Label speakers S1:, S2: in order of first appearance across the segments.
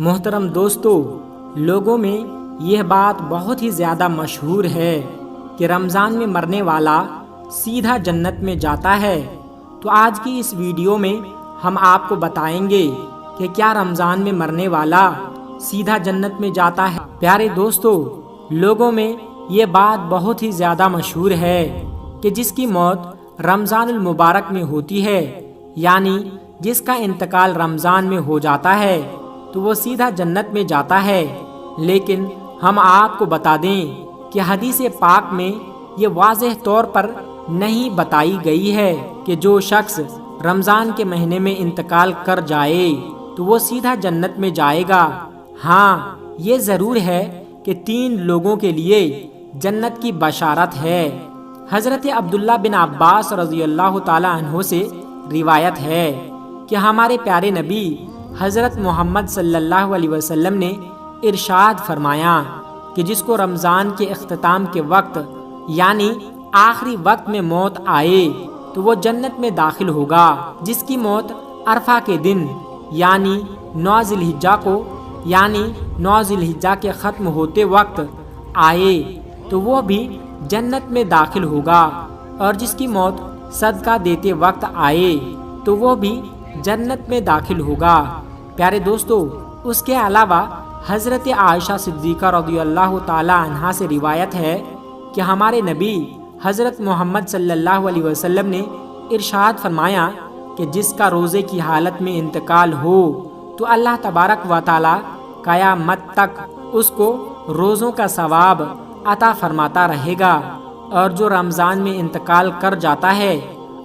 S1: محترم دوستو، لوگوں میں یہ بات بہت ہی زیادہ مشہور ہے کہ رمضان میں مرنے والا سیدھا جنت میں جاتا ہے۔ تو آج کی اس ویڈیو میں ہم آپ کو بتائیں گے کہ کیا رمضان میں مرنے والا سیدھا جنت میں جاتا ہے۔ پیارے دوستو، لوگوں میں یہ بات بہت ہی زیادہ مشہور ہے کہ جس کی موت رمضان المبارک میں ہوتی ہے، یعنی جس کا انتقال رمضان میں ہو جاتا ہے تو وہ سیدھا جنت میں جاتا ہے۔ لیکن ہم آپ کو بتا دیں کہ حدیث پاک میں یہ واضح طور پر نہیں بتائی گئی ہے کہ جو شخص رمضان کے مہینے میں انتقال کر جائے تو وہ سیدھا جنت میں جائے گا۔ ہاں، یہ ضرور ہے کہ 3 لوگوں کے لیے جنت کی بشارت ہے۔ حضرت عبداللہ بن عباس رضی اللہ تعالی عنہ سے روایت ہے کہ ہمارے پیارے نبی حضرت محمد صلی اللہ علیہ وسلم نے ارشاد فرمایا کہ جس کو رمضان کے اختتام کے وقت یعنی آخری وقت میں موت آئے تو وہ جنت میں داخل ہوگا۔ جس کی موت عرفہ کے دن یعنی 9 ذی الحجہ کو یعنی 9 ذی الحجہ کے ختم ہوتے وقت آئے تو وہ بھی جنت میں داخل ہوگا، اور جس کی موت صدقہ دیتے وقت آئے تو وہ بھی جنت میں داخل ہوگا۔ پیارے دوستو، اس کے علاوہ حضرت عائشہ صدیقہ رضی اللہ تعالی عنہا سے روایت ہے کہ ہمارے نبی حضرت محمد صلی اللہ علیہ وسلم نے ارشاد فرمایا کہ جس کا روزے کی حالت میں انتقال ہو تو اللہ تبارک و تعالی قیامت تک اس کو روزوں کا ثواب عطا فرماتا رہے گا، اور جو رمضان میں انتقال کر جاتا ہے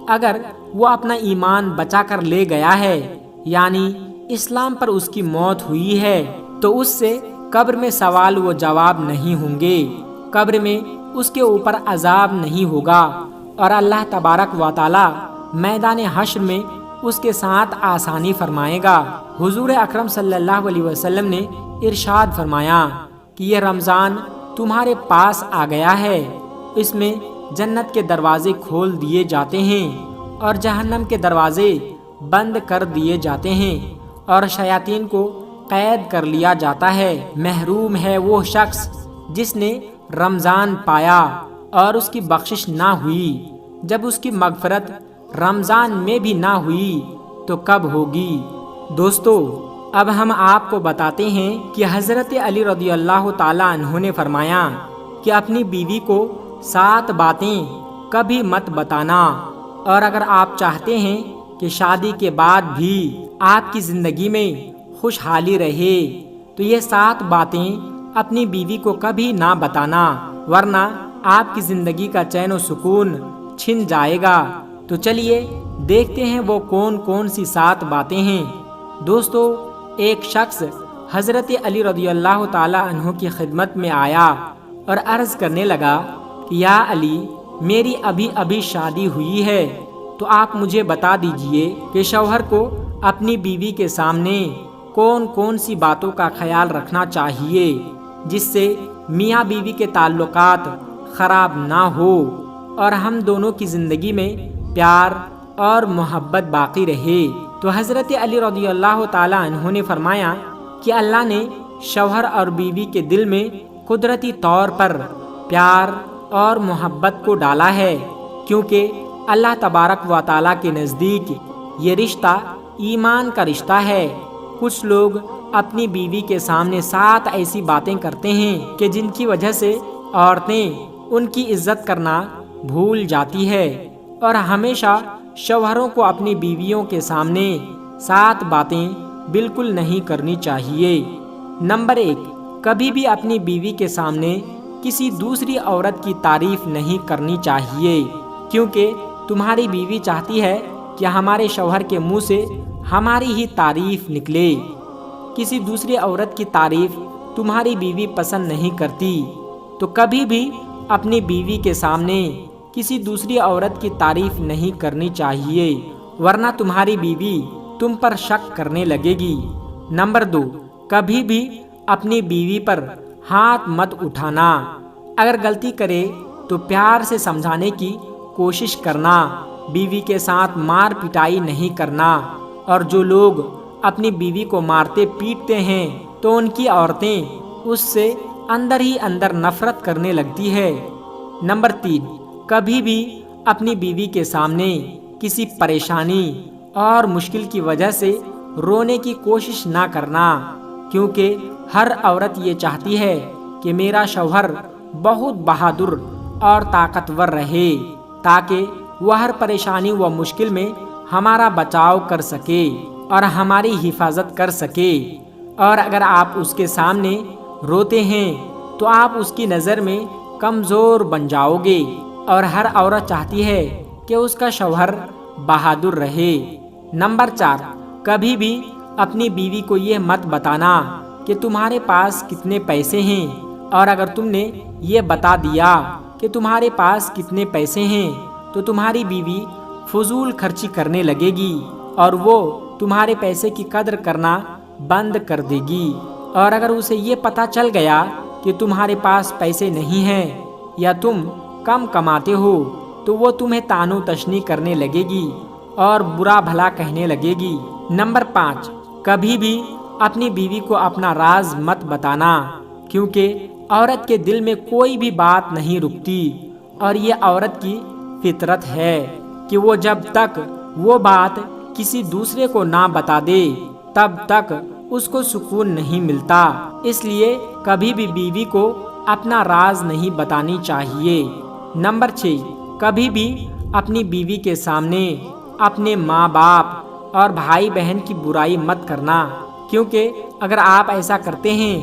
S1: اگر وہ اپنا ایمان بچا کر لے گیا ہے یعنی اسلام پر اس کی موت ہوئی ہے تو اس سے قبر میں سوال و جواب نہیں ہوں گے، قبر میں اس کے اوپر عذاب نہیں ہوگا، اور اللہ تبارک و تعالی میدان حشر میں اس کے ساتھ آسانی فرمائے گا۔ حضور اکرم صلی اللہ علیہ وسلم نے ارشاد فرمایا کہ یہ رمضان تمہارے پاس آ گیا ہے، اس میں جنت کے دروازے کھول دیے جاتے ہیں اور جہنم کے دروازے بند کر دیے جاتے ہیں، اور شیاطین کو قید کر لیا جاتا ہے۔ محروم ہے وہ شخص جس نے رمضان پایا اور اس کی بخشش نہ ہوئی۔ جب اس کی مغفرت رمضان میں بھی نہ ہوئی تو کب ہوگی؟ دوستو، اب ہم آپ کو بتاتے ہیں کہ حضرت علی رضی اللہ تعالی عنہ نے فرمایا کہ اپنی بیوی کو 7 باتیں کبھی مت بتانا، اور اگر آپ چاہتے ہیں کہ شادی کے بعد بھی آپ کی زندگی میں خوشحالی رہے تو یہ 7 باتیں اپنی بیوی کو کبھی نہ بتانا، ورنہ آپ کی زندگی کا چین و سکون چھن جائے گا۔ تو چلیے دیکھتے ہیں وہ کون کون سی 7 باتیں ہیں۔ دوستو، ایک شخص حضرت علی رضی اللہ تعالی عنہ کی خدمت میں آیا اور عرض کرنے لگا کہ یا علی، میری ابھی شادی ہوئی ہے، تو آپ مجھے بتا دیجئے کہ شوہر کو اپنی بیوی کے سامنے کون کون سی باتوں کا خیال رکھنا چاہیے جس سے میاں بیوی کے تعلقات خراب نہ ہو اور ہم دونوں کی زندگی میں پیار اور محبت باقی رہے۔ تو حضرت علی رضی اللہ تعالی عنہ نے فرمایا کہ اللہ نے شوہر اور بیوی کے دل میں قدرتی طور پر پیار اور محبت کو ڈالا ہے، کیونکہ اللہ تبارک و تعالی کے نزدیک یہ رشتہ ایمان کا رشتہ ہے۔ کچھ لوگ اپنی بیوی کے سامنے 7 ایسی باتیں کرتے ہیں کہ جن کی وجہ سے عورتیں ان کی عزت کرنا بھول جاتی ہے، اور ہمیشہ شوہروں کو اپنی بیویوں کے سامنے 7 باتیں بالکل نہیں کرنی چاہیے۔ نمبر 1، کبھی بھی اپنی بیوی کے سامنے کسی دوسری عورت کی تعریف نہیں کرنی چاہیے، کیونکہ تمہاری بیوی چاہتی ہے کہ ہمارے شوہر کے منہ سے ہماری ہی تعریف نکلے۔ کسی دوسری عورت کی تعریف تمہاری بیوی پسند نہیں کرتی، تو کبھی بھی اپنی بیوی کے سامنے کسی دوسری عورت کی تعریف نہیں کرنی چاہیے، ورنہ تمہاری بیوی تم پر شک کرنے لگے گی۔ نمبر 2، کبھی بھی اپنی بیوی پر ہاتھ مت اٹھانا۔ اگر غلطی کرے تو پیار سے سمجھانے کی کوشش کرنا، بیوی کے ساتھ مار پٹائی نہیں کرنا، اور جو لوگ اپنی بیوی کو مارتے پیٹتے ہیں تو ان کی عورتیں اس سے اندر ہی اندر نفرت کرنے لگتی ہے۔ نمبر 3، کبھی بھی اپنی بیوی کے سامنے کسی پریشانی اور مشکل کی وجہ سے رونے کی کوشش نہ کرنا، کیونکہ ہر عورت یہ چاہتی ہے کہ میرا شوہر بہت بہادر اور طاقتور رہے تاکہ وہ ہر پریشانی و مشکل میں ہمارا بچاؤ کر سکے اور ہماری حفاظت کر سکے۔ اور اگر آپ اس کے سامنے روتے ہیں تو آپ اس کی نظر میں کمزور بن جاؤ گے، اور ہر عورت چاہتی ہے کہ اس کا شوہر بہادر رہے۔ نمبر 4، کبھی بھی اپنی بیوی کو یہ مت بتانا کہ تمہارے پاس کتنے پیسے ہیں، اور اگر تم نے یہ بتا دیا کہ تمہارے پاس کتنے پیسے ہیں تو تمہاری بیوی فضول خرچی کرنے لگے گی اور وہ تمہارے پیسے کی قدر کرنا بند کر دے گی۔ اور اگر اسے یہ پتہ چل گیا کہ تمہارے پاس پیسے نہیں ہیں یا تم کم کماتے ہو تو وہ تمہیں طعنوں تشنیع کرنے لگے گی اور برا بھلا کہنے لگے گی۔ نمبر 5، کبھی بھی اپنی بیوی کو اپنا راز مت بتانا، کیونکہ عورت کے دل میں کوئی بھی بات نہیں رکتی، اور یہ عورت کی فطرت ہے کہ وہ جب تک وہ بات کسی دوسرے کو نہ بتا دے تب تک اس کو سکون نہیں ملتا۔ اس لیے کبھی بھی بیوی کو اپنا راز نہیں بتانی چاہیے۔ نمبر 6، کبھی بھی اپنی بیوی کے سامنے اپنے ماں باپ اور بھائی بہن کی برائی مت کرنا، کیونکہ اگر آپ ایسا کرتے ہیں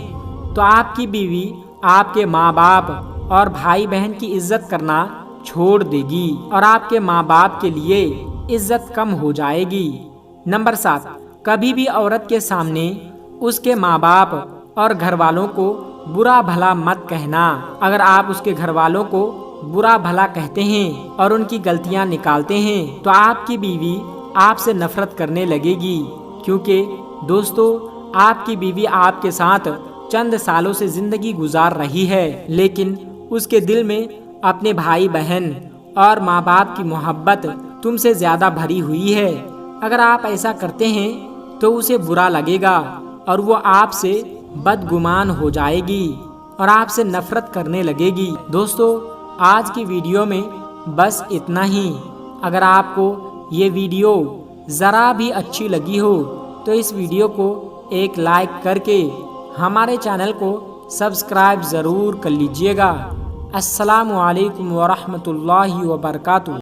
S1: تو آپ کی بیوی آپ کے ماں باپ اور بھائی بہن کی عزت کرنا چھوڑ دے گی اور آپ کے ماں باپ کے لیے عزت کم ہو جائے گی۔ نمبر 7، کبھی بھی عورت کے سامنے اس کے ماں باپ اور گھر والوں کو برا بھلا مت کہنا۔ اگر آپ اس کے گھر والوں کو برا بھلا کہتے ہیں اور ان کی غلطیاں نکالتے ہیں تو آپ کی بیوی آپ سے نفرت کرنے لگے گی، کیونکہ دوستو آپ کی بیوی آپ کے ساتھ چند سالوں سے زندگی گزار رہی ہے، لیکن اس کے دل میں اپنے بھائی بہن اور ماں باپ کی محبت تم سے زیادہ بھری ہوئی ہے۔ اگر آپ ایسا کرتے ہیں تو اسے برا لگے گا اور وہ آپ سے بدگمان ہو جائے گی اور آپ سے نفرت کرنے لگے گی۔ دوستو آج کی ویڈیو میں بس اتنا ہی۔ اگر آپ کو یہ ویڈیو ذرا بھی اچھی لگی ہو تو اس ویڈیو کو ایک لائک کر کے ہمارے چینل کو سبسکرائب ضرور کر لیجئے گا۔ السلام علیکم ورحمۃ اللہ وبرکاتہ۔